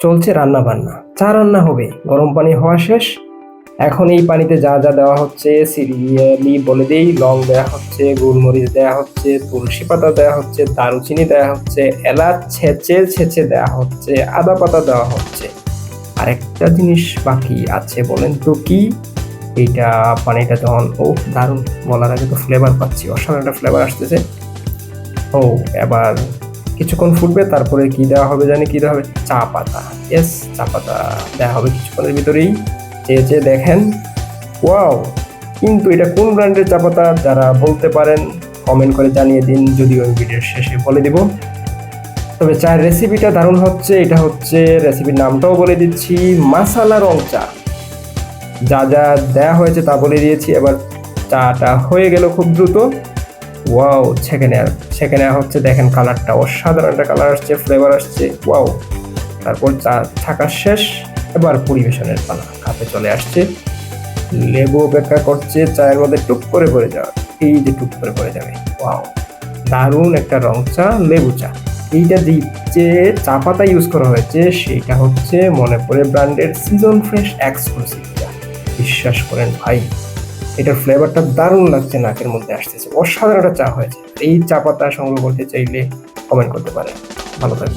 চলছে রান্না বান্না, চা রান্না হবে, গরম পানি হওয়া শেষ। এখন এই পানিতে যা যা দেওয়া হচ্ছে সিরিয়ালি বলে দেই। লং দেওয়া হচ্ছে, গোলমরিচ দেওয়া হচ্ছে, তুলসী পাতা দেওয়া হচ্ছে, দারুচিনি দেওয়া হচ্ছে, এলাচ ছেঁচে ছেঁচে দেওয়া হচ্ছে, আদা পাতা দেওয়া হচ্ছে। আরেকটা জিনিস বাকি আছে, বলেন তো কি? এইটা পানিটা যখন দারুণ, বলার আগে তো ফ্লেভার পাচ্ছি, অসাধারণ একটা ফ্লেভার আসতেছে। ও, এবার কিছুক্ষণ ফুটবে, তারপরে কি দেওয়া হবে জানি, কি দেওয়া হবে? চা পাতা। ইয়েস, চা পাতা দেওয়া হবে কিছুক্ষণের ভিতরেই। চেয়ে চেয়ে দেখেন, ওয়াও! কিন্তু এটা কোন ব্র্যান্ডের চা পাতা? যারা বলতে পারেন কমেন্ট করে জানিয়ে দিন, যদিও আমি ভিডিওর শেষে বলে দিব। তবে চায়ের রেসিপিটা দারুণ হচ্ছে। এটা হচ্ছে, রেসিপির নামটাও বলে দিচ্ছি, মাসালা রং চা। যা যা দেয়া হয়েছে তা বলে দিয়েছি। এবার চাটা হয়ে গেল খুব দ্রুত। ওয়াও, ছেঁকে নেওয়া হচ্ছে। দেখেন কালারটা অসাধারণ একটা কালার আসছে, ফ্লেভার আসছে, ওয়াও। তারপর চা ছাকা শেষ। এবার পরিবেশনের পালা, কাপে চলে আসছে। লেবু অপেক্ষা করছে চায়ের মধ্যে টুক করে পড়ে যাওয়া। এই যে টুক করে পড়ে যাবে, ওয়াও! দারুণ একটা রং চা, লেবু চা। এইটা যে চা পাতা ইউজ করা হয়েছে সেইটা হচ্ছে মনে পড়ে ব্র্যান্ডের সিজন ফ্রেশ এক্সক্লুসিভ চা। বিশ্বাস করেন ভাই, এটার ফ্লেভারটা দারুণ লাগছে, নাকের মধ্যে আসতেছে, অসাধারণ একটা চা হয়েছে। এই চা পাতা সংগ্রহ করতে চাইলে কমেন্ট করতে পারেন। ভালো থাকবেন।